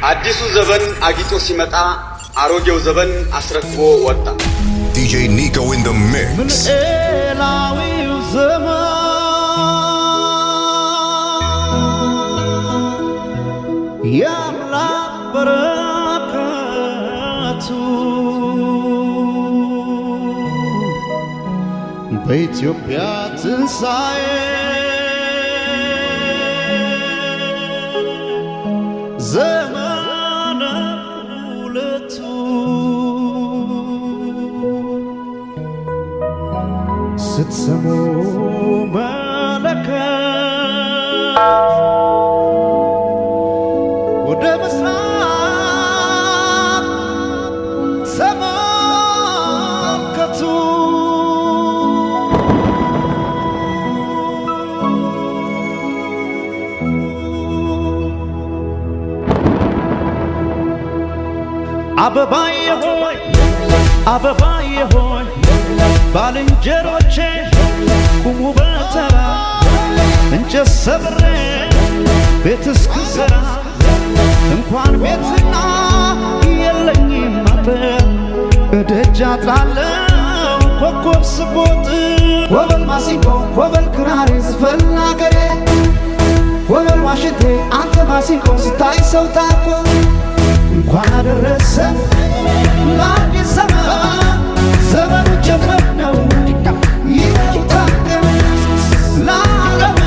አዲሱ ዘበን አጊጦ ሲመጣ አሮጌው ዘበን አስረክቦ ወጣ። DJ Nico in the mix. ምንኤላዊው ዘመን የአምላክ በረከቱ በኢትዮጵያ ትንሣኤ ዘመነ ሁለቱ ስትሰሙ መለከት ወደ ምስራቅ ተመልከቱ። አበባዬ ሆይ አበባዬ ሆይ ባልንጀሮቼ ቁሙ በተራ እንጨት ሰብሬ ቤት እስክሰራ እንኳን ቤትና የለኝም አጥር እደጃ ጥላለሁ ኮከብ ስቦጥ ወበል ማሲንቆ ወበል ክራር ዝፈን አገሬ ወበል ዋሽንቴ አንተ ማሲንቆ ስታይ ሰው ታኮ እንኳን አደረሰ ለአዲስ ዘመን ዘመኑ ጀመር ነው ይታደም ለዓለም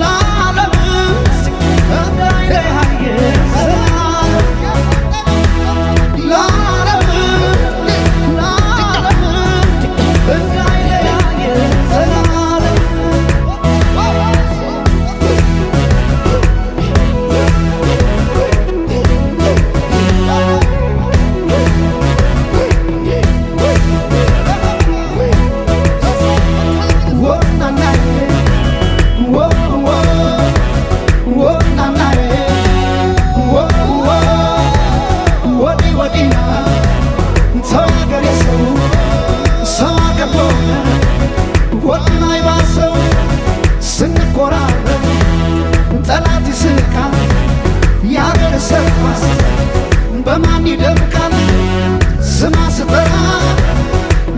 ለዓለም እንዳይለያየ ለዓለም ለዓለም እንዳይለያየ ዘላለም ጠላት ይስቃል ያገር ሰርኳስ በማን ይደምቃል ስማ ስጠራ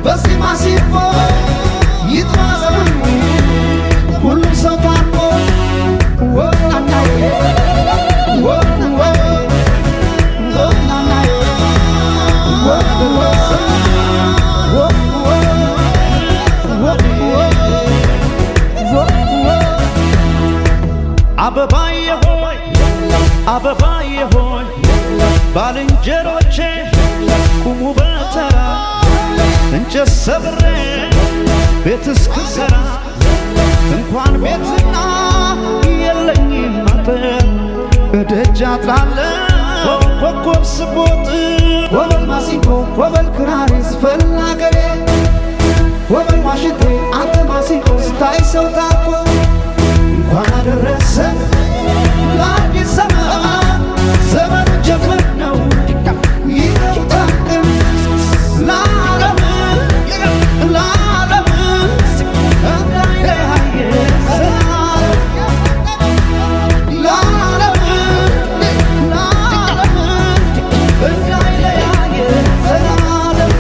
በዚህ ማሲፎ ይጥዋዘን ሁሉም ሰው ታርቆ ወናናዬ ወናናዬ ወናናዬ አበባዬ ሆይ አበባዬ ሆይ ባልንጀሮቼ ቁሙ በተራ እንጨት ሰብሬ ቤት እስክሰራ እንኳን ቤትና የለኝም አጥር እደጃ ጥላለሁ ኮከብ ስቦጥ ወበል ማሲንቆ ወበል ክራር ዝፈን አገሬ ወበል ዋሽንቴ አንተ ማሲንቆ ስታይ ሰው ታኮ እንኳን አደረሰ ለአዲስ ዘመን ዘመኑ ጀመር ነው ይታደም ለዓለም ለዓለም እንዳይለያየ ዘላለም ለዓለም ለዓለም እንዳይለያየ ዘላለም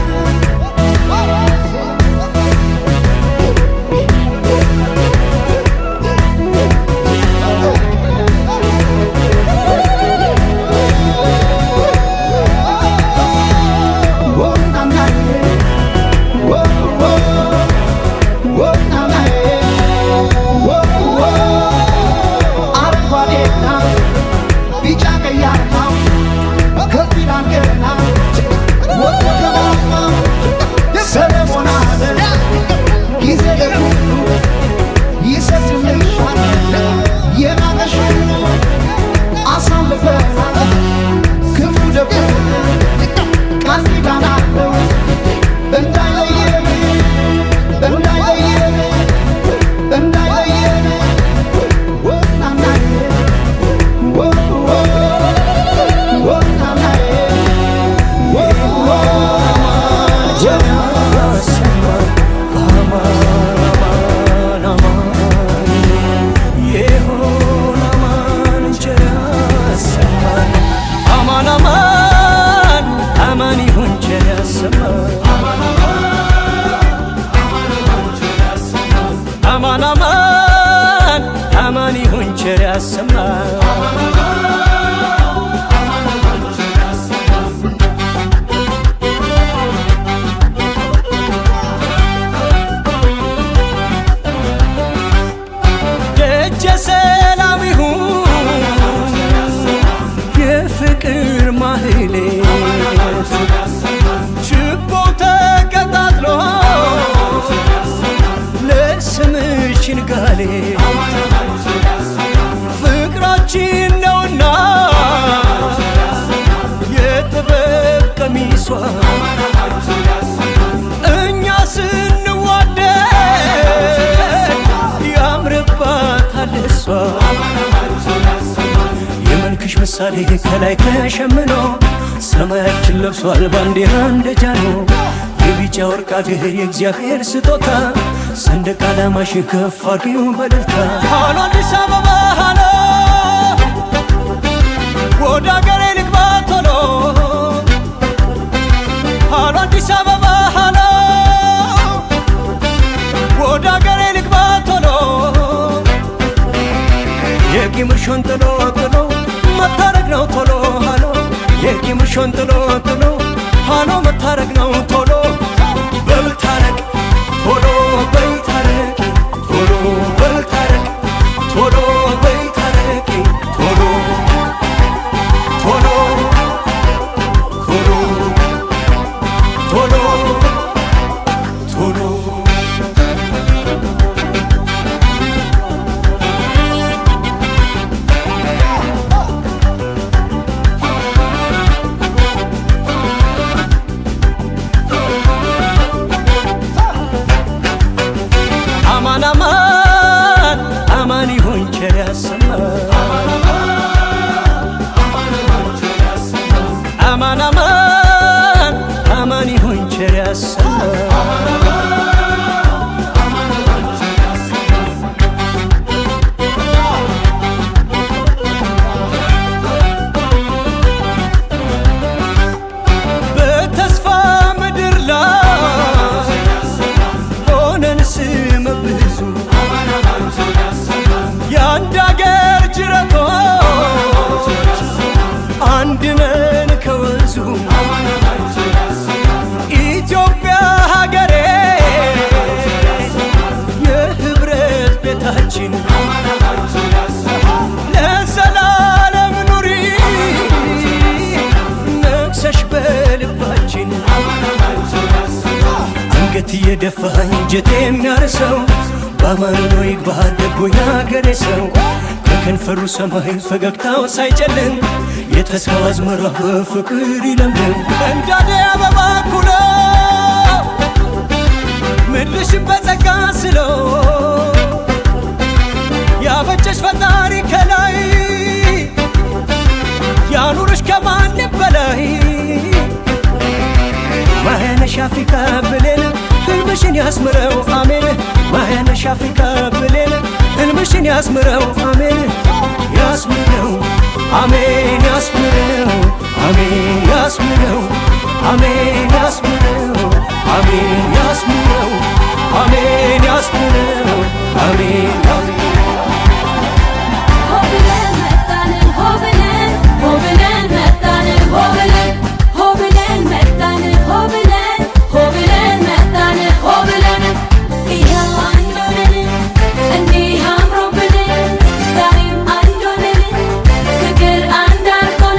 ምሳሌ ከላይ ተሸምኖ ሰማያችን ለብሷል ባንዲራ እንደ ጃኖ የቢጫ ወርቅ አገር የእግዚአብሔር ስጦታ ሰንደቅ ዓላማሽን ከፍ አድርጊው በእልልታ ሃሎ አዲስ አበባ ሃሎ ወደ አገሬ ልግባ ቶሎ ሃሎ አዲስ አበባ ሃሎ ወደ አገሬ ልግባ ቶሎ የቂምርሾን ጥሎ ጥሎ መታረቅ ነው ቶሎ ሃሎ የቂምርሾን ጥሎ ጥሎ ሃሎ መታረቅ ነው ቶሎ በልታረቅ ቶሎ በልታረቅ ቶሎ በልታረቅ ቶሎ በልታረቅ ቶሎ ቶሎ ቶሎ ቶሎ ቶሎ አማን አማን አማን ይሁን ቸር ያሰማን አማን አማን አማን ይሁን ቸር ያሰማን በተስፋ ምድር ላይ ሆነን ስም ብዙ የአንድ አገር ጅረቶች አንድ ነን ከወንዙ ኢትዮጵያ ሀገሬ የህብረት ቤታችን ለዘላለም ኑሪ ነግሰሽ በልባችን አንገት እየደፋ እንጀት የሚያርሰው በአማኑ ነው ይግባ ደጎ ያገሬ ሰው ከከንፈሩ ሰማይ ፈገግታው ሳይጨልም የተስፋው አዝመራ በፍቅር ይለምልም እንዳደ አበባ ኩሎ ምድርሽን በጸጋ ስሎ ያበጀሽ ፈጣሪ ከላይ ያኑርሽ ከማንም በላይ ማያነሽ አፍሪካ ብሌን ህልምሽን ያስምረው አሜን ማያነሽ አፍሪካ ብሌን ህልምሽን ያስምረው አሜን ያስምረው አሜን ያስምረው አሜን ያስምረው አሜን ያስምረው አሜን ያስምረው አሜን ያስምረው አሜን ሆብለን መጣን ሆብለን ሆብለን መጣን ሆብለን ሆብለን መጣን ሆብለን ሆብለን መጣን ሆብለን ይኸው አንድ ሆነን እንዲህ አምሮብን ዛሬም አንድ ሆነን ፍቅር አንድ አድርጎን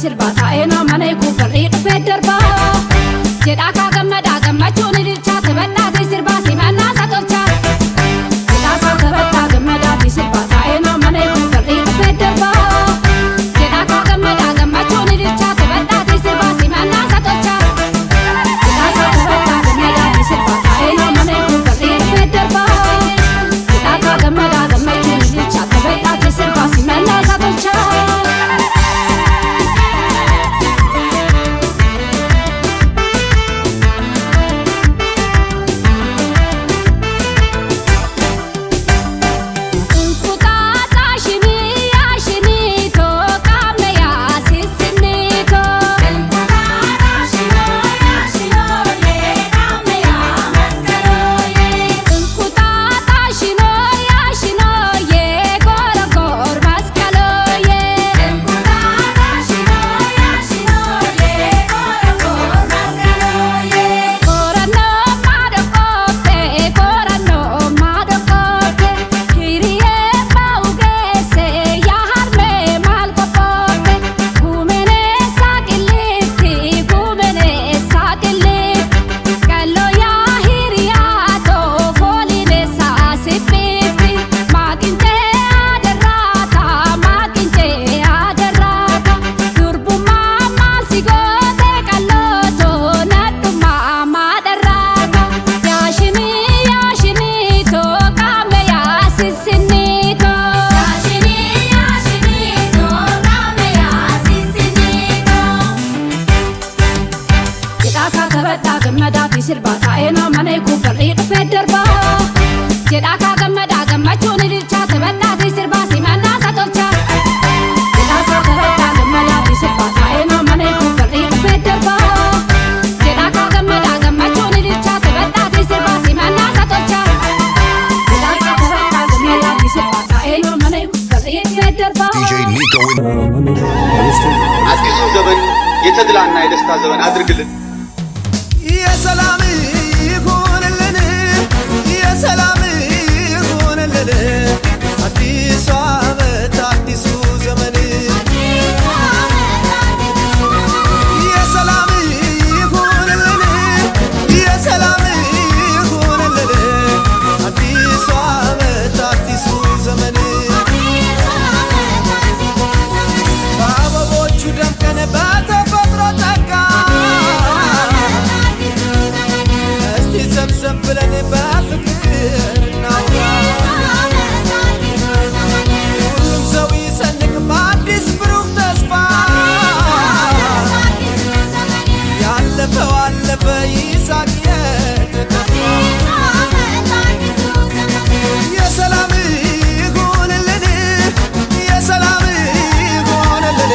sirbaata eenoo mana eeguu barree dhufee darbaa jedhaa kaa gammadaa gammachuun ililchaa taphaadhaati sirbaa simannaa isa tolchaa jedhaa kaa taphaadhaa gammadaati sirbaata eenoo mana eeguu barree dhufee darbaa jedhaa kaa gammadaa gammachuun ililchaa taphaadhaati sirbaa simannaa isa tolchaa jedhaa kaa taphaadhaa gammadaati sirbaata eenoo mana eeguu barree dhufee darbaa jedhaa kaa gammadaa gammachuun ililchaa taphaadhaati sirbaa simannaa isa tolchaa. Sirbaata eenoo mana eeguu barree dhufee darbaa jedhaa kaa gammadaa gammachuun ililchaa taphaadhaati sirbaa simannaa isa tolchaa jedhaa kaa taphaadhaa gammadaati sirbaata eenoo mana eeguu barree dhufee darbaa jedhaa kaa gammadaa gammachuun ililchaa taphaadhaati sirbaa simannaa isa tolchaa jedhaa kaa taphaadhaa gammadaati sirbaata eenoo mana eeguu barree dhufee darbaa DJ Nico in አዲሱ ዘመን የተድላና የደስታ ዘመን አድርግልን። የሰላም ይሁንልን የሰላም ይሁንልን አዲሱ ዓመት አዲሱ ዘመን የሰላም ይሁንልን የሰላም ይሁንልን አዲሱ ዓመት አዲሱ ዘመን በአበቦቹ ደምቀን በተፈጥሮ ጸጋ ሰብሰብ ብለን በፍቅር እናውራ ሁሉም ሰው ይሰንቅ በአዲስ ብሩህ ተስፋ ያለፈው አለፈ ይሳቅ የተተፋ የሰላም ይሁንልን የሰላም ይሁንልን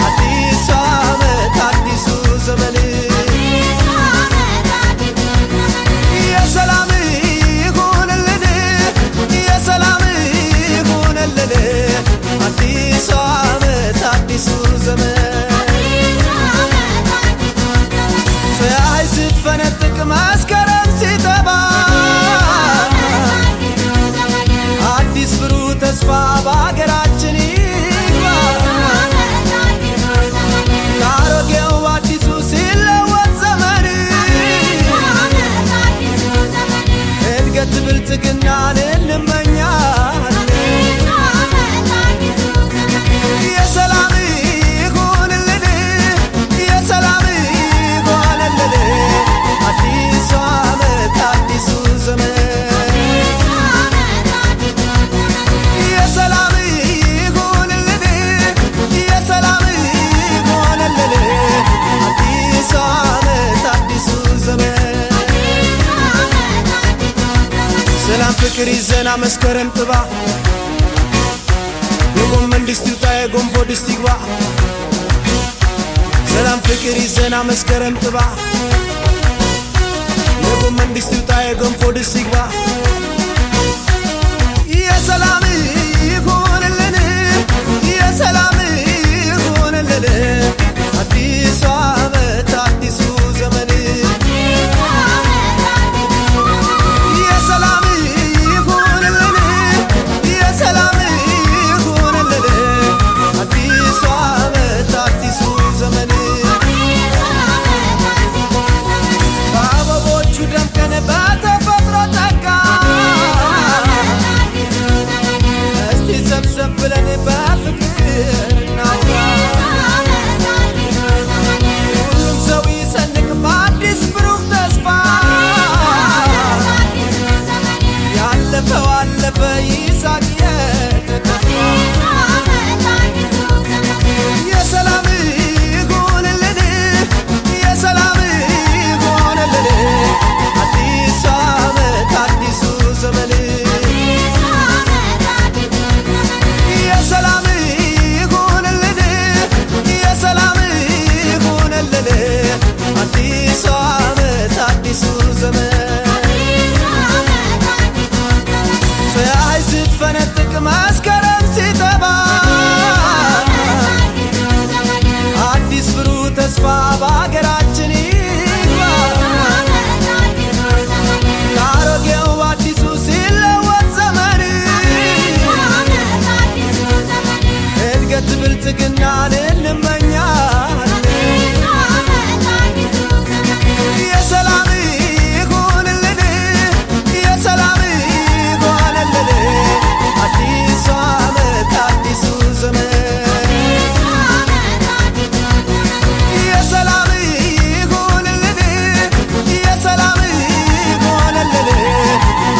አዲሱ ዓመት አዲሱ ዘመን የሰላም ይሁንልን የሰላም ይሁንልን አዲሱ ዓመት አዲሱ ዘመን ፀሐይ ስትፈነጥቅ መስከረም ሲጠባ አዲስ ብሩህ ተስፋ በሀገራችን ይግባ ከአሮጌው አዲሱ ሲለወጥ ዘመን እድገት ብልጽግናን እንመኛለን የሰላም ይሁንልን የሰላም ይሁንልን አዲሱ ዓመት አዲሱ ዘመን የሰላም ይሁንልን የሰላም ይሁንልን አዲሱ ዓመት አዲሱ ዘመን ሰላም ፍቅር ይዘና መስከረም ጥባ የጎመን ድስት ይውጣ የገንፎ ድስት ይግባ ሰላም ፍቅር ይዘና መስከረም ጥባ የጎመን ድስት ይውጣ የገንፎ ድስት ይግባ የሰላም ይሁንልን የሰላም ይሁንልን አዲሱ ዓመት አዲሱ ዘመን የሰላም ይሁንልን የሰላም ይሁንልን አዲሱ ዓመት አዲሱ ሰብሰብ ብለን በፍቅር እናውራ ሁሉም ሰው ይሰንቅ በአዲስ ብሩህ ተስፋ ያለፈው አለፈ ይሳቅ የተከፋ የሰላም ይሁንልን የሰላም ይሁንልን አዲስ ዓመት አዲሱ ዘመን የሰላም ይሁንልን የሰላም ይሁንልን አዲስ ዓመት አዲሱ ዘመን ፀሐይ ስትፈነጥቅ መስከረም ሲጠባ አዲስ ብሩህ ተስፋ በአገራችን ይግባ ከአሮጌው አዲሱ ሲለወጥ ዘመን እድገት ብልጽግናን እንመኛለን የሰላም ይሁንልን የሰላም ይሁንልን አዲሱ ዓመት አዲሱ ዘመን የሰላም ይሁንልን የሰላም ይሁንልን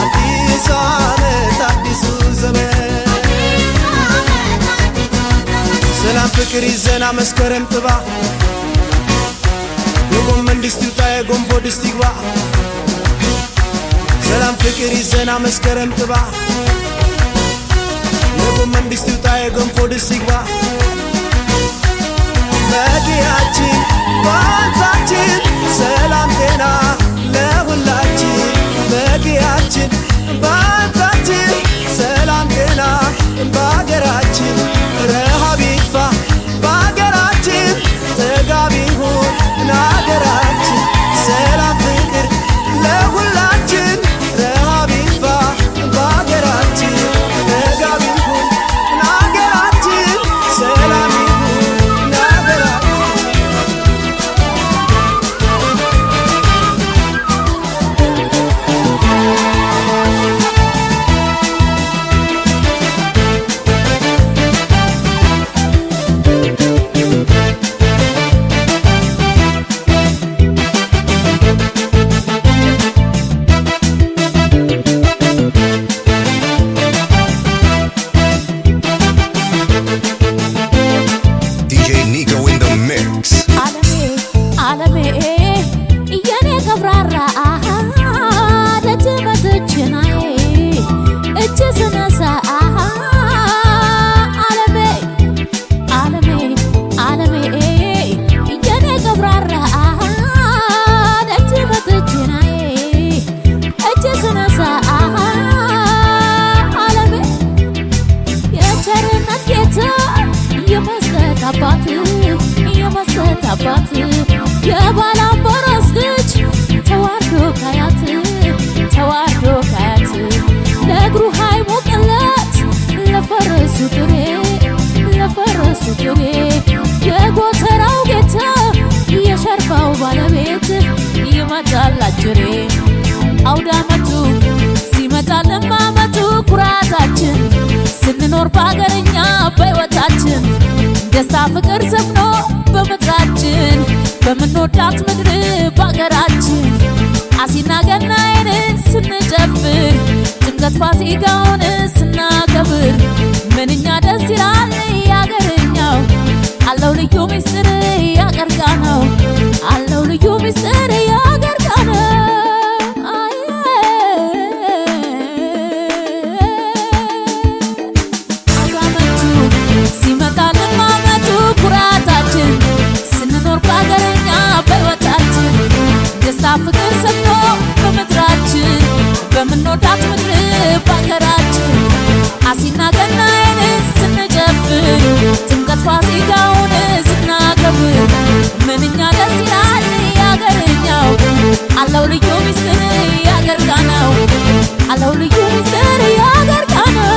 አዲሱ ዓመት አዲሱ ዘመን ሰላም ፍቅር ይዘና መስከረም ጥባ የጎመን ድስት ይውጣ የገንፎ ድስት ይግባ ሰላም ፍቅር ይዘና መስከረም ጥባ የጎመን ድስት ይውጣ የገንፎ ድስት ይግባ መዲያችን ባንዛችን ሰላም ጤና ለሁላችን መዲያችን ባንዛችን ሰላም ጤና በአገራችን ረሃብ ይጥፋ በአገራችን ጥጋብ ይሁን ለአገራችን ሰላም ፍቅር ለሁላችን ረሃብ ይጥፋ በአገራችን ጥጋብ ይሁን ለአገራችን ሰላም ይሁን ለአገራችን DJ Nico in the mix. ዓለሜ የኔ ቀብራራ ደጅ መጥቼናዬ እጅ ስነሳ ዓለሜ የኔ ቀብራራ ደጅ መጥቼናዬ እጅ ስነሳ ዓለሜ የቸርነት ጌታ የመስጠት አባት የባላምባራስ ልጅ ተዋርዶ ካያት ለእግሩ ሃይሞቅለት ለፈረሱ ጥሬ የጎተራው ጌታ የሸርፋው ባለቤት ይመጣል አጅሬ አውደ ዓመቱ ሲመጣልን ማመቱ ኩራታችን ስንኖር በአገርኛ በሕይወታችን ደስታ ፍቅር ሰፍኖ በምድራችን በምንወዳት ምድር በአገራችን አሲና ገናዬን ስንጨፍር ጥምቀት ፋሲካውን ስናከብር ምንኛ ደስ ይላል ያገርኛው አለው ልዩ ምስጢር ያገርጋነው አለው ልዩ ምስጢር ያገርጋነው ሲመጣልን ማመቱ ኩራታችን ስንኖር በአገርኛ በሕይወታችን ደስታ ፍቅር ሰፍኖ በምድራችን በምንወዳት ምድር በአገራችን አሲና ገናዬን ስንጨፍር ጥምቀት ፋሲካውን ስናከብር ምንኛ ደስ ይላል ያገርኛው አለው ልዩ ምስጢር ያገርጋነው አለው ልዩ ምስጢር ያገርጋነው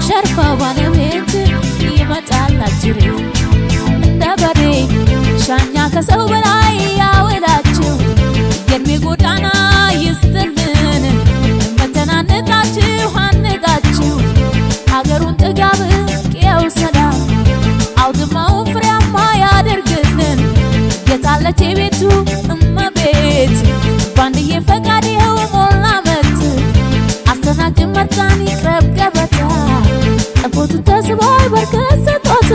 የሸርፋ ባለቤት ይመጣል አጅሬ እንደ በሬ ሻኛ ከሰው በላይ ያውላችሁ የእድሜ ጎዳና ይስጥልን መተናነቃችሁ አንጋችሁ ሀገሩን ጥጋብ ቅየው ሰላም አውድማውን ፍሬያማ ያደርግልን የታለች የቤቱ እመቤት ባንድዬ ፈቃድ ይኸው ሞላ መት አስተናግድ መጣን ይቅረብ ገበታ ጠቦቱ ተስቧል በርከት ስጦታ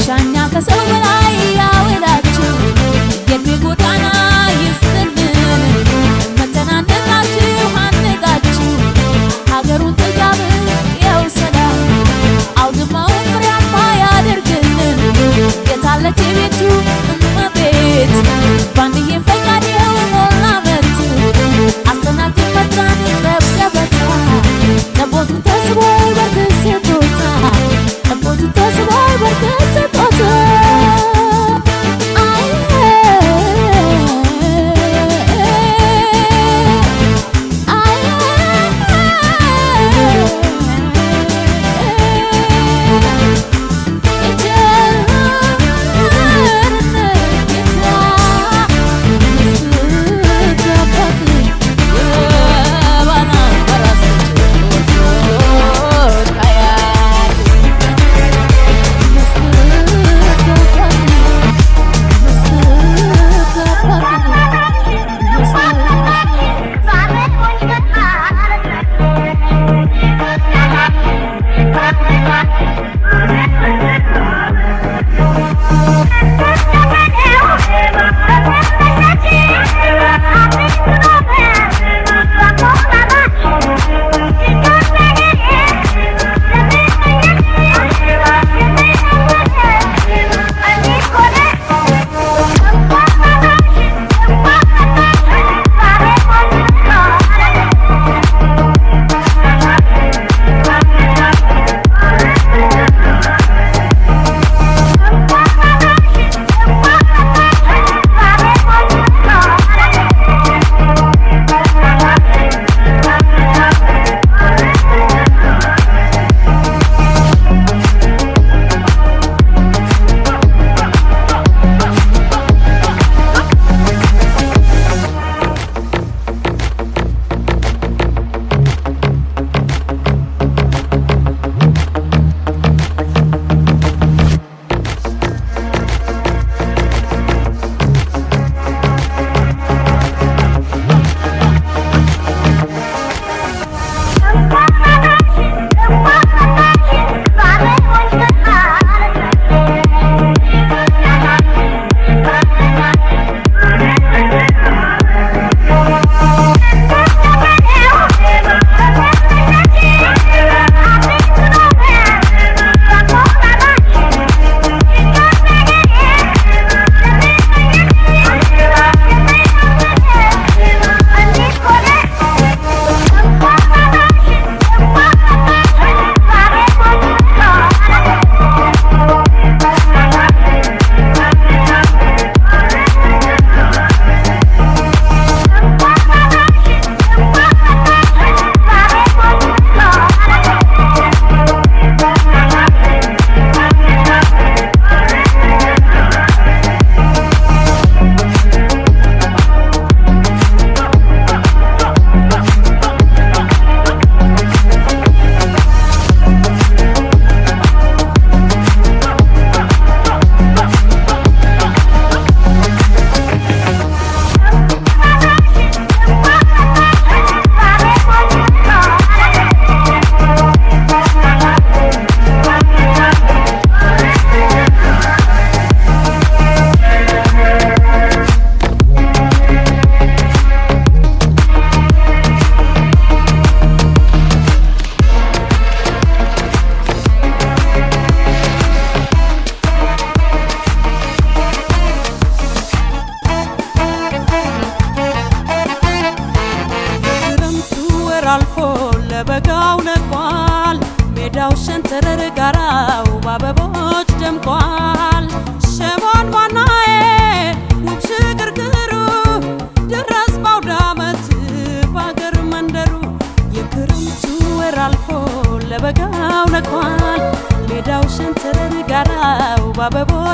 ሻኛ ከሰው በላይ ያውላችሁ የእድሜ ጎዳና ይስጥልን መተናነቃችሁ አንጋችሁ ሀገሩን ጥጋብ ቅየው ሰላም አውድማውን ፍሬያማ ያደርግልን የታለች የቤቱ እመቤት ባንድዬ ፈቃድ ይኸው ሞላ መት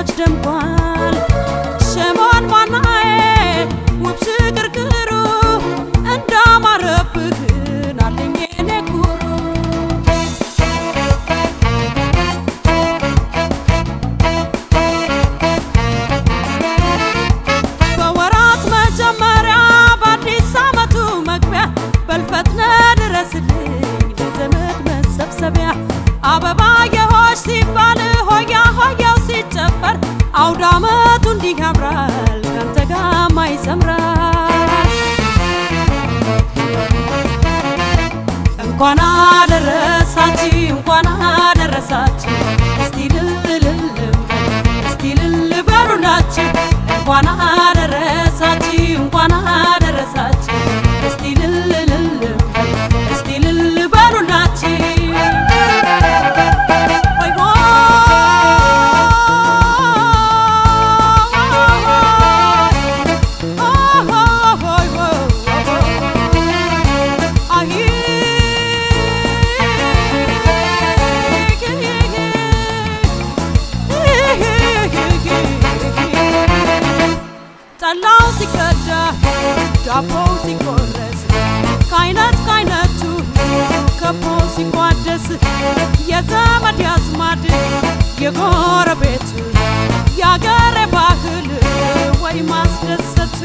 በልጆች ደምቋል ሸሞን ዋናዬ ውብ ሽግርግሩ እንዳማረብህ ናለኝ የኔ ኩሩ በወራት መጀመሪያ በአዲስ ዓመቱ መግቢያ በልፈጥነ ድረስልኝ ለዘመድ መሰብሰቢያ አበባ የሆሽ ሲባል ሆያ ሆያው ሲጨፈር አውደ ዓመቱ እንዲህ ያምራል ካንተ ጋማ ይሰምራል እንኳን አደረሳችሁ እንኳን አደረሳችሁ እስቲ ልል በሉላችሁ እንኳን አደረሳችሁ እንኳን አደረሳችሁ እስቲ ልል በሉላችሁ ጠላው ሲቀዳ ዳቦው ሲቆረስ ከአይነት ከአይነቱ ከቦ ሲቋደስ የዘመድ ያዝማድ የጎረቤት የአገሬ ባህል ወይ ማስደሰት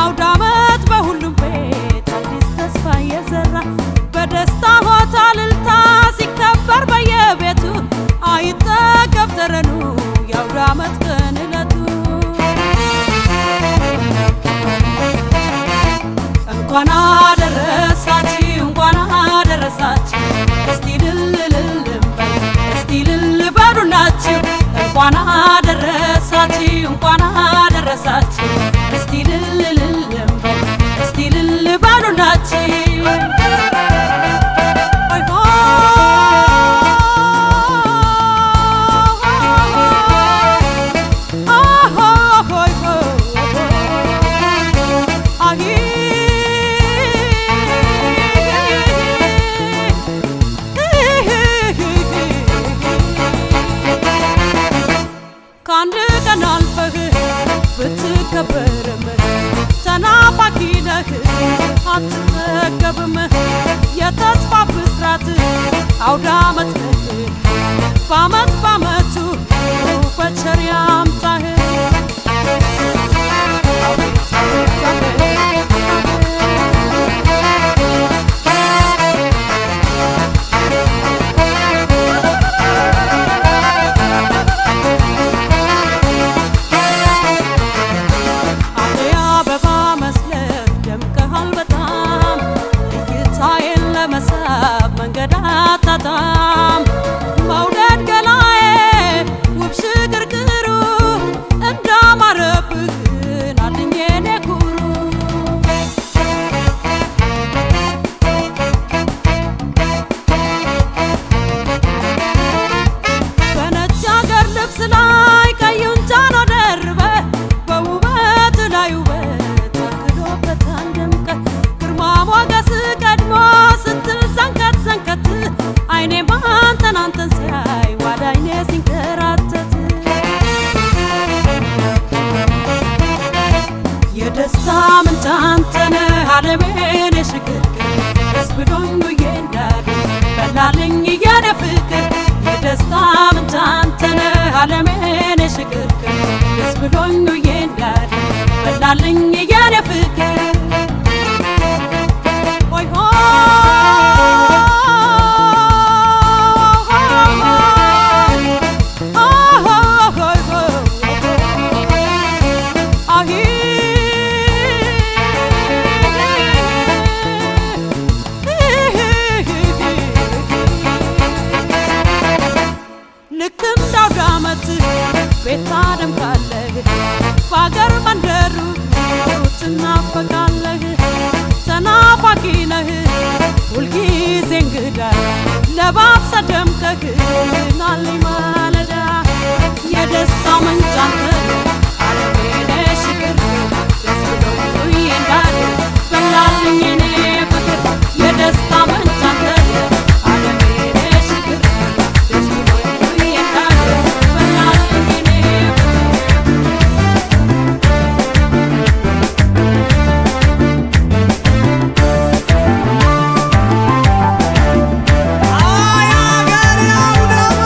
አውደ ዓመት በሁሉም ቤት አዲስ ተስፋ የዘራ በደስታ ሆታ እልልታ ሲከበር በየቤቱ አይጠገብ ተረኑ የአውደ ዓመት ቀን ዕለቱ እንኳን አደረሳችሁ እንኳን አደረሳችሁ እስቲ ልል በሉላችሁ እንኳን አደረሳችሁ እንኳን አደረሳችሁ እስቲ ልል በሉላችሁ ከአንድ ቀን አልፈህ ብትከበርም ተናፋቂ ነህ አትጠገብም የተስፋ ብስራት አውደ ዓመት ነህ በዓመት በዓመቱ በቸር ያምጣህ መንገድ አታጣም መውደድ ገላዬ ውብ ሽግርግሩ እንዳማረብህ ናለኝ የኔ ኩሩ በነጭ አገር ልብስ ላይ ቀዩን ጃኖ ደርበህ በውበት ላይ ውበት አክሎበታል ደምቀህ ግርማ ሞገስ ቀድሞ ስትል ዘንከት ዘንከት አይኔ አንተን ሲያይ ዋዳ አይኔ ሲንከራተት የደስታ ምንጭ አንተ ነህ ዓለሜን የሽግግር ደስ ብሎኝ ውዬ እንዳድር በላልኝ የኔ ፍቅር የደስታ ምንጭ አንተ ነህ ዓለሜን የሽግግር ደስ ብሎኝ ውዬ እንዳድር በላልኝ የኔ ፍቅር ልክ እንደ አውደ ዓመት ቤት ታደምቃለህ በአገር መንደሩ ትናፈቃለህ ተናፋቂ ነህ ሁልጊዜ ጊዜ እንግዳ ለባብሰ ደምቀህናለኝ ማለዳ የደስታ ምንጭ አንተ ዓለሜ ነሽ ፍቅር ደስ ብሎኝ እንዳለ በላልኝ እኔ ፍቅር የደስታ ምንጭ አንተ ዓለሜ ነሽ ፍቅር ደስ ብሎኝ እንዳለ በላልኝ እኔ አይ አገር ያውደም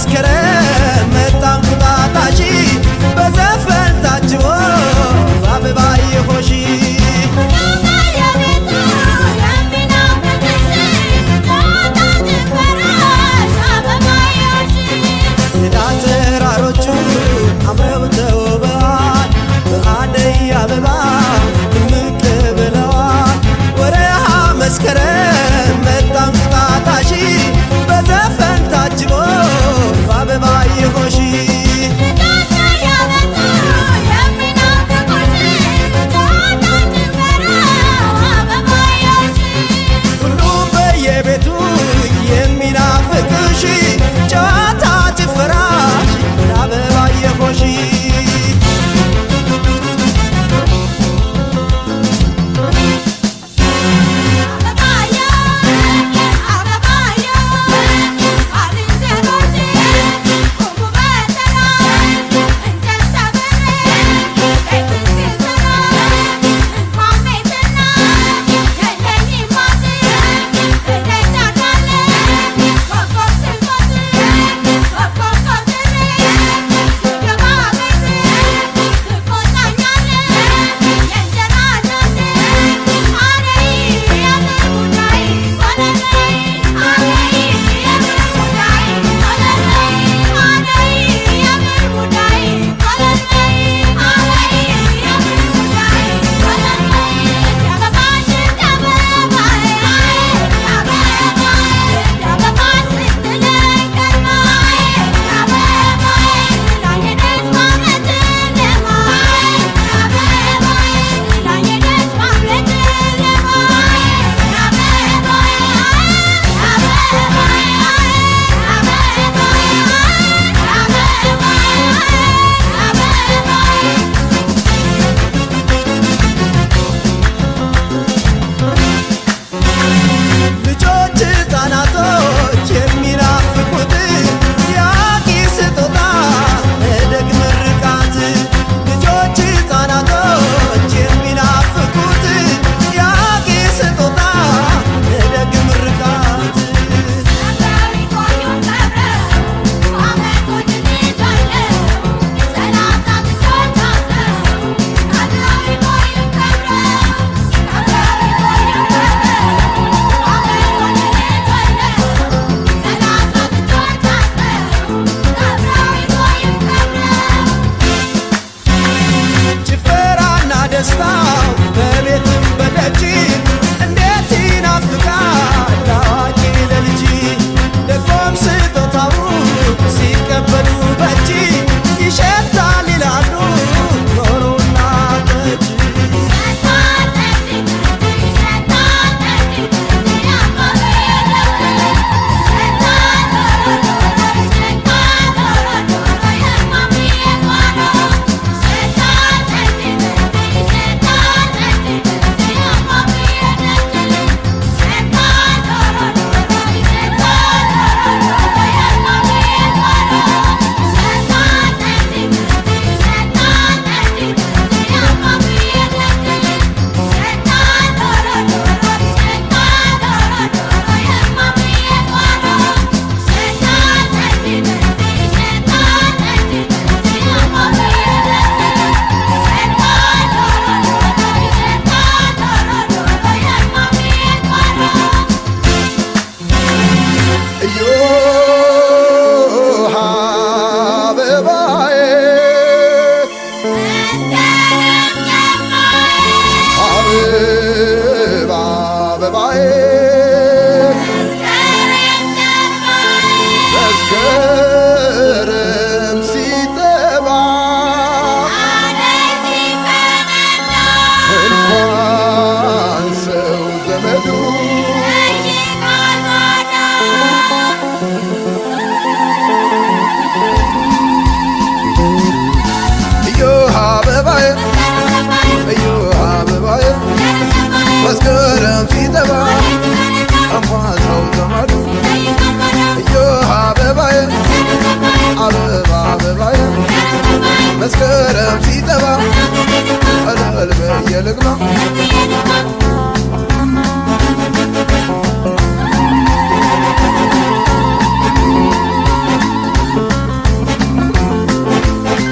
መስከረም መጣ እንቁጣጣሽ በዘፈን ታጅቦ በአበባዬ ሆሽ ተራሮቹ አምረው ተውበዋል በአደይ አበባ ድምቅ ብለዋል ወርሃ መስከረም መጣ እንቁጣጣሽ በዘፈን ታጅቦ በአበባ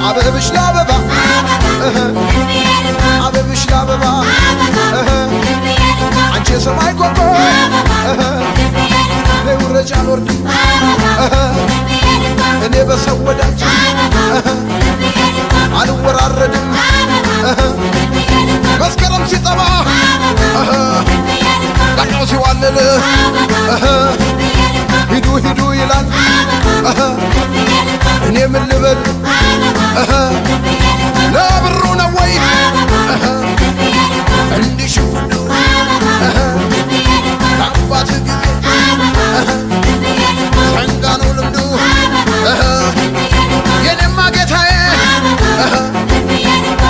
አበብሽ ላበባ አበብሽ ላበባ አንቺ የሰማይ ኮከብ ለውረጃ አልወርድም እኔ በሰው ወዳጅ አልወራረድም መስከረም ሲጠባ ቀኛው ሲዋልል ሂዱ ሂዱ ይላል እኔ ምን ልበል ለብሩ ነው ወይ እንዲሽፉዱ ለአባት ጊዜ ሰንጋ ነው ልምዱ የኔማ ጌታዬ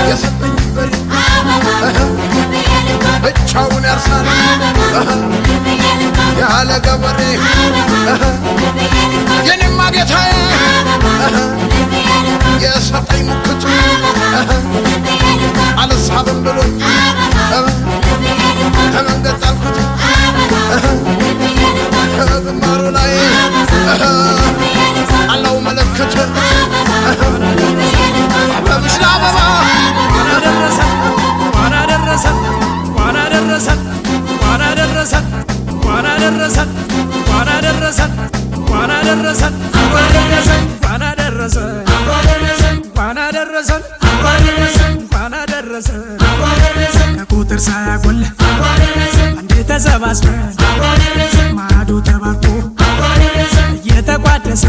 የሰጠኝ በሬ ብቻውን ያርሳል ያለ ገበሬ የኔማ ጌታዬ የሰጠኝ ሙክቱ አልሳብም ብሎ ከመንገድ ጣልኩት ከግንባሩ ላይ አለው ምልክት አበብሽ ላበባ ዋና ደረሰን ዋና ደረሰን ዋና ደረሰን ዋና ደረሰን ዋና ደረሰን ዋና ደረሰን ዋና ደረሰን ዋና ደረሰን ዋና ደረሰን ከቁጥር ሳያጎል አንዴ ተሰባስበን ማዶ ተባርኮ እየተቋደሰ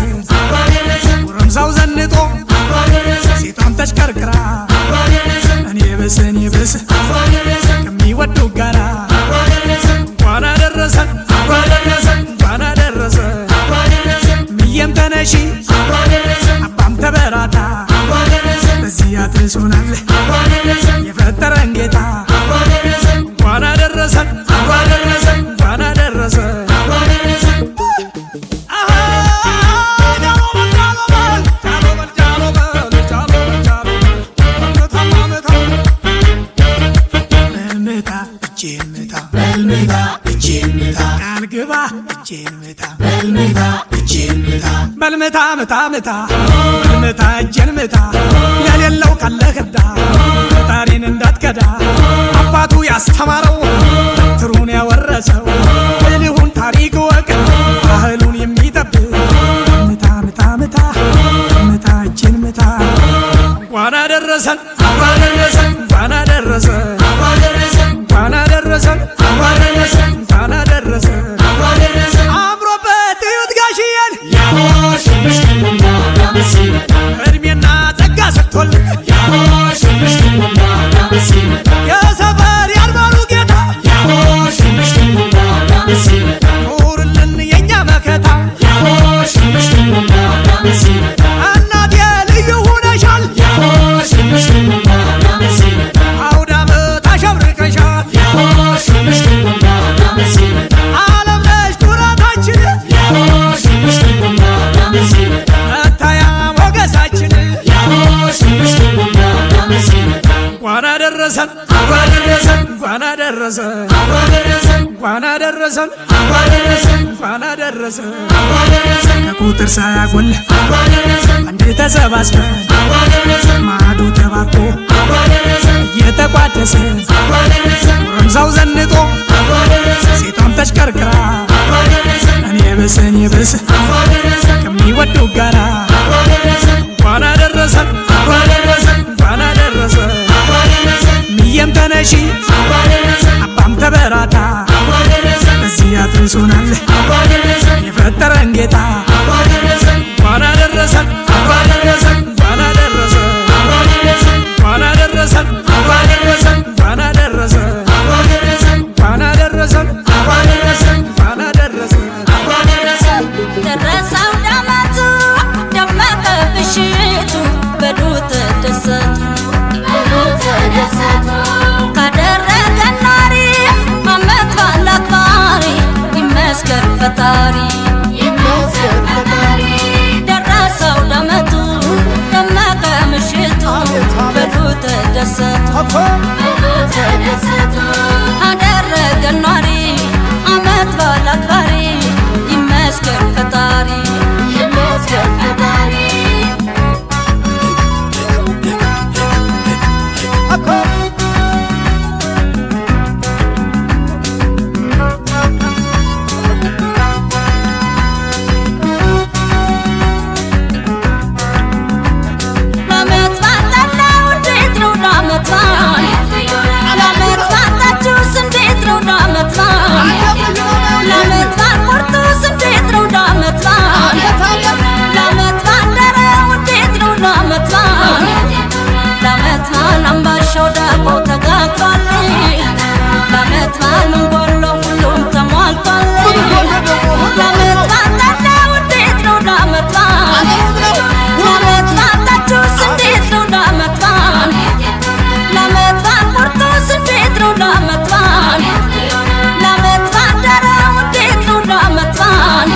ጎረምሳው ዘንጦ ሴቷም ተሽከርክራ እኔ ብስ ከሚወዱ ጋራ እንኳን አደረሰን እንኳን አደረሰን ምየም ተነሺ አባም ተበራታ በዚህ አድርሶናል የፈጠረን ጌታ እንኳን አደረሰን እንኳን አደረሰን በልምታ ምታ ምታ በልምታ እጄን ምታ የሌለው ካለ ክዳ ፈጣሪን እንዳትከዳ አባቱ ያስተማረው ትሩን ያወረሰው ብልሁን ታሪክ ወቅ ባህሉን የሚጠብቅ ምታ ምታ ምታ ምታ እጄን ምታ እንኳን አደረሰን እንኳን አደረሰን እንኳን አደረሰን እንኳን አደረሰን አምሮበት እዩት ጋሽዬን እድሜና ጸጋ ሰጥቶልን የሰፈር ያልባሉ ጌታ ኑርልን የኛ መከታ እናቴ ልዩ ሁነሻል አውደ ዓመት አሸብርቀሻል ዓለም ነሽ ኩራታችን መታያ ሞገሳችን እንኳን አደረሰን እንኳን አደረሰን እንኳን አደረሰን እንኳን አደረሰን ከቁጥር ሳያጎል አንዴ ተሰባስበን ማዶ ተባርኮ እየተቋደሰ ጎረምሳው ዘንጦ ሴቷም ተሽከርክራ እኔ ብስ ከሚወዱ ጋራ እንኳን አደረሰን እንኳን አደረሰን ምየም ተነሺ አባም ተበራታ በዚህ አድርሶናል የፈጠረን ጌታ እንኳን አደረሰን እንኳን አደረሰን እንኳን አደረሰን እንኳን አምባሻው ዳቦ ተጋግሯል ለዓመት በዓል ምን ጎሎ ሁሉም ተሟልቷል ለዓመት በዓል ጠላው እንዴት ነው ለዓመት በዓል ለዓመት በዓል ጠጁስ እንዴት ነው ለዓመት በዓል ለዓመት በዓል ቁርጡስ እንዴት ነው ለዓመት በዓል ለዓመት በዓል ዳራው እንዴት ነው ለዓመት በዓል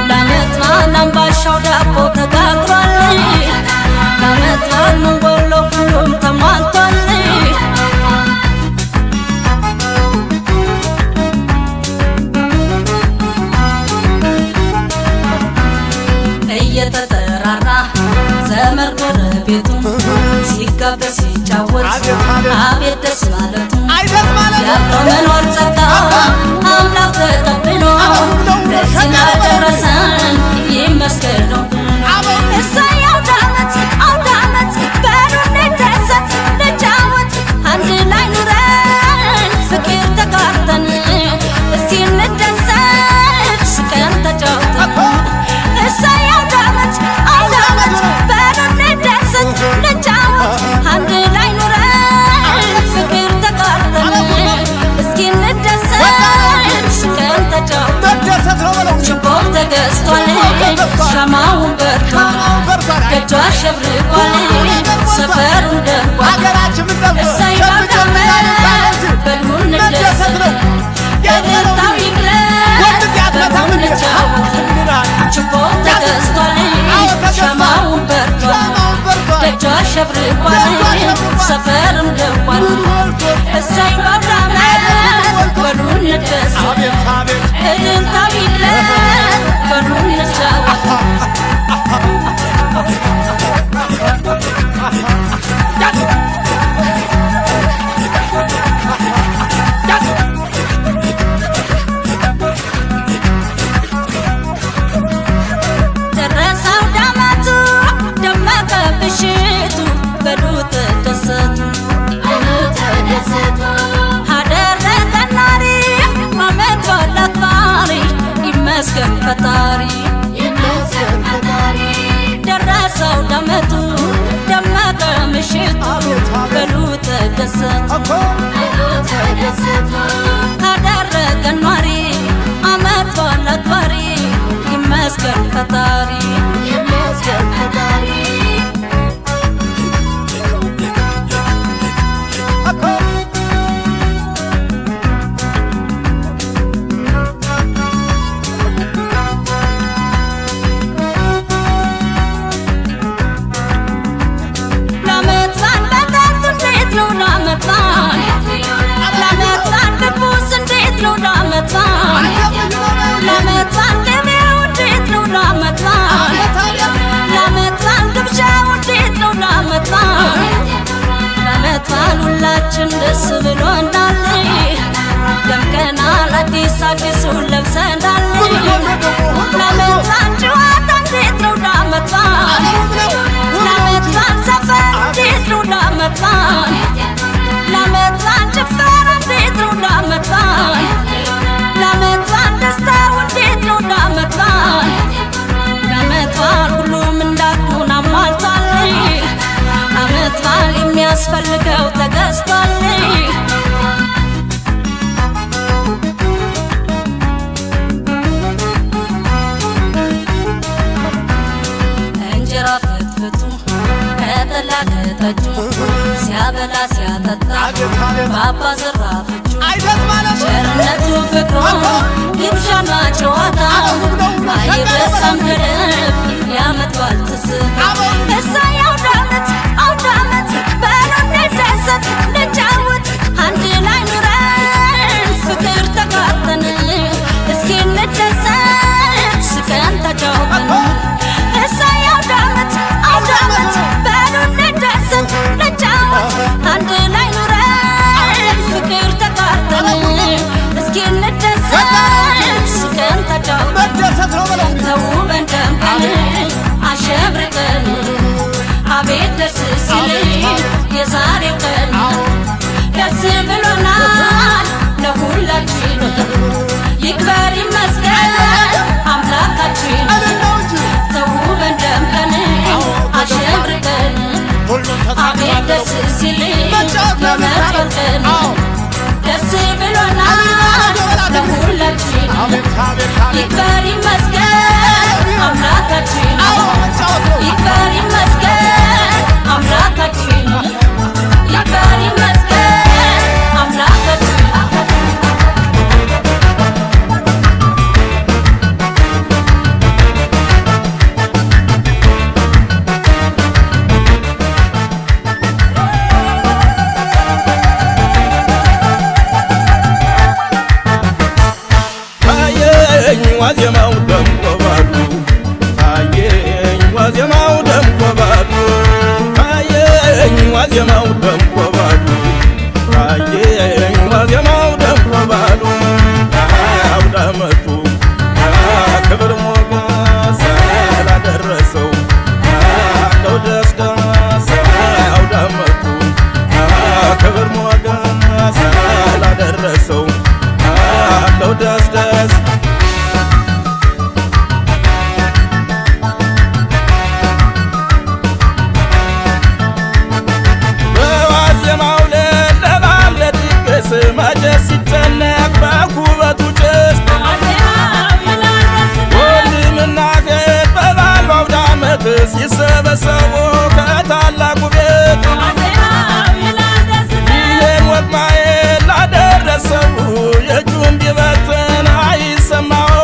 ለዓመት በዓል አምባሻው ዳቦ ተጋግሯል ለዓመት በዓል ምን ጎሎ ሁሉም ተሟልቷል እየተጠራራ ዘመድ ጎረቤቱ ሲጋበዝ ሲጫወት አቤት ደስ ማለቱ ያብሮ መኖር ጸጋ አምላክ ተቀብሎ ለዚህ ላደረሰን ይመስገን ነው እሰይ አውደ ዓመት በሉ እንደሰት እንጫወት አንድ ላይ ኑረን ፍቅር ተጋርተን እስቲ እንደሰት ስቀን ተጫውተን እሰይ አውደ ዓመት በሉ እንደሰት እንጫወት አንድ ላይ ኑረን ፍቅር ተጋርተን እስኪ እንደሰት ስቀን ተጫውተን ችቦም ተገዝቷል ሻማውን በርቷል ደጇ አሸብርቋል ሰፈሩን ደምቋል እሰይ አውደ ዓመት በሉ እንደሰት እልልታው ይግለጥ በሉ እንጫወት ችቦም ተገዝቷል ሻማውን በርቷል ደጇ አሸብርቋል ሰፈሩን ደምቋል እሰይ አውደ ዓመት በሉ እንደሰት እልልታው ይግለጥ በሉ እንጫወት ደረሰ አውደ ዓመቱ ደመቀ ምሽቱ በሉ ተደሰቱ አደረገን ዛሬ ዓመት በዓል አክባሪ ይመስገን ፈጣሪ ደረሰ አውደ ዓመቱ ደመቀ ምሽቱ በሉ ተደሰቱ አደረገን ዛሬ ዓመት በዓል አክባሪ ይመስገን ፈጣሪ ለዓመት በዓል መጠጡ እንዴት ነው ለዓመት በዓል ለዓመት በዓል ምግቡስ እንዴት ነው ለዓመት በዓል ለዓመት በዓል ገበያው እንዴት ነው ለዓመት በዓል ለዓመት በዓል ግብዣው እንዴት ነው ለዓመት በዓል ለዓመት በዓል ሁላችን ደስ ብሎናል ደምቀናል አዲሱን ለብሰናል ለዓመት በዓል ጨዋታ እንዴት ነው ለዓመት በዓል ለዓመት በዓል ዘፈን እንዴት ነው ለዓመት በዓል ለዓመት በዓል ጭፈራ እንዴት ነው ለዓመት በዓል ለዓመት በዓል ደስታው እንዴት ነው ለዓመት በዓል ለዓመት በዓል ሁሉም እንዳቅሙን አሟልቷል ዓመት በዓል የሚያስፈልገው ተገዝቷል እንጀራ ፍትፍቱ ከጠላ ከጠጁ ሲያበላ ሲያጠጣ ባባ ዘራፍጁ ቸርነቱ ፍቅሩ ግብዣና ጨዋታ አይረሳም ከልብ የዓመት በዓል ትዝታ እሰይ አውደ ዓመት በሉ እንደሰት እንጫወት አንድ ላይ ኑረን ፍቅር ተጋርተን እስኪ እንደሰት ስቀን ተጫውተን እሰይ አውደ ዓመት በሉ እንደሰት እንጫወት አንድ ላይ ኑረን ፍቅር ተጋርተን እስኪ እንደሰት ስቀን ተጫውተን ተውበን ደምቀን አሸብርቀን በመጨልጨል ደስ ብሎናል ለሁላችን ይክበር ይመስገን አምላካችን ይክበር ይመስገን አምላካችን ይክበር ይመስገን አምላካችን ዋዜማው ደምቆ ባሉ ታየኝ ዋዜማው ደምቆ ባሉ ታየኝ ዋዜማው ደምቆ ባሉ ታየኝ ዋዜማው ደምቆ ባሉ አውደ ዓመቱ ክብር ሞገስ ላደረሰው አለው ደስ ደስ አውደ ዓመቱ ክብር ሞገስ ላደረሰው አለው ደስ ደስ መቼ ሲጨነቅ በኩበቱ ጭስ ወንድምና እህት በበዓል በአውደ ዓመት ሲሰበሰቡ ከታላቁ ቤት ይህን ወግ ማየት ላደረሰው የእጁን ቢበትን አይሰማው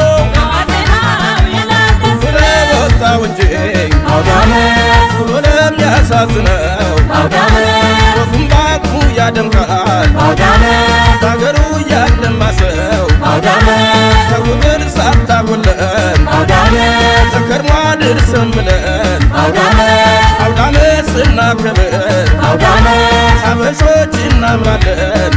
ስለወጣው እንጂ አውደ ዓመት ብሎ ለሚያሳዝነው ወጉም ባቅሙ ያደምቃል በአገሩ ያለማ ሰው ከቁጥር ሳታጎለን ተከርሞ አድርሰን ብለን አውደ ዓመት ስናከብር አበሾች እናምራለን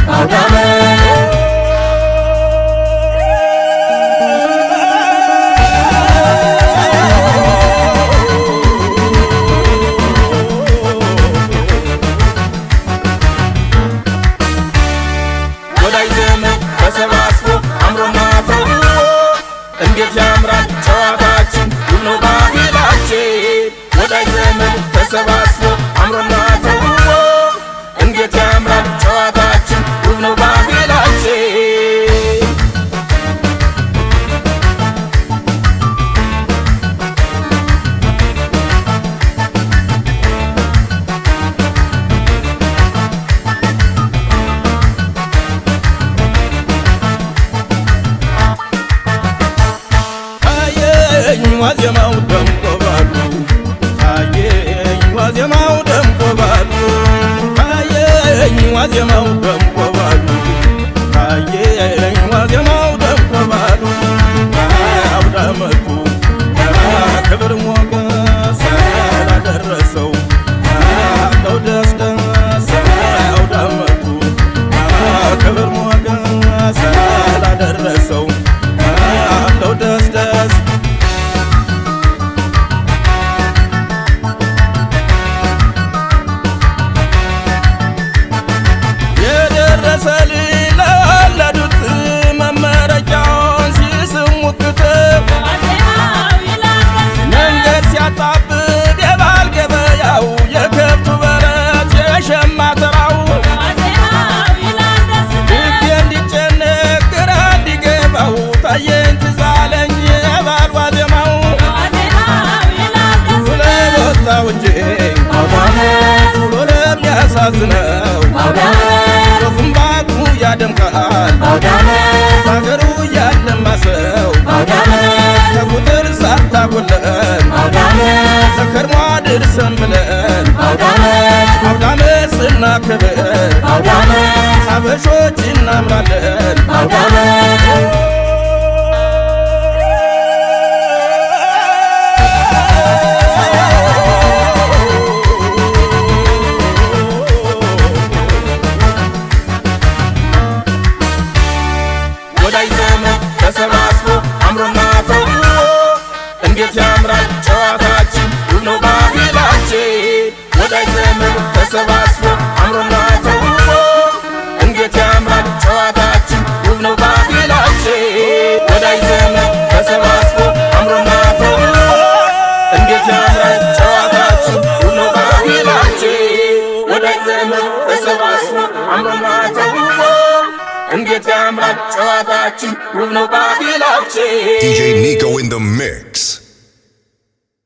እንዴት ያምራል ጨዋታችን ሁሉ ባህላችን ወዳጅ ዘመድ ተሰባስቦ አምሮና ተውቦ እንዴት ያምራል ጨዋታችን ሁሉ ባህላችን ዋዜማው ደምቆ ባሉ ታየኝ ዋዜማው ደምቆ ባሉ ታየኝ ዋዜማው ደምቆ ባሉ ታየኝ ዋዜማው ደምቆ ባሉ አውደ ዓመቱ ክብር ሞገስ ላደረሰው አለው ደስ ደስ አውደ ዓመቱ ክብር ሞገስ ላደረሰው አለው ደስ ደስ ለወለዱት መመረቂያውን ሲስሙት ክትብ መንገድ ሲያጣብብ የባል ገበያው የከብቱ በረት የሸማ ተራው ልቤ እንዲጨነቅ ግራ እንዲገባው ታየኝ ትዝ አለኝ የባል ዋዜማው ስለወጣው እንጂ አውደ ዓመት ብሎ ለሚያሳዝነው ወጉም ባቅሙ ያደምቃል በአገሩ ያለማ ሰው ከቁጥር ሳታጎለን ተከርሞ አድርሰን ብለን አውደ ዓመት ስናከብር አበሾች እናምራለን ወዳጅ ዘመድ ተሰባስቦ አምሮና ተውቦ እንዴት ያምራል ጨዋታችን ሁሉ ባህላችን ወዳጅ ዘመድ ተሰባስቦ አምሮና ተውቦ እንዴት ያምራል ጨዋታችን ሁሉ ባህላችን ወዳጅ ዘመድ ተሰባስቦ አምሮና ተውቦ እንዴት ያምራል ጨዋታችን ሁሉ ባህላችን ወዳጅ ወዳጅ ዘመድ ተሰባስቦ አምሮና ተውቦ እንዴት ያምራል ጨዋታችን ውብ ነው ባህላችን DJ Nico in the mix.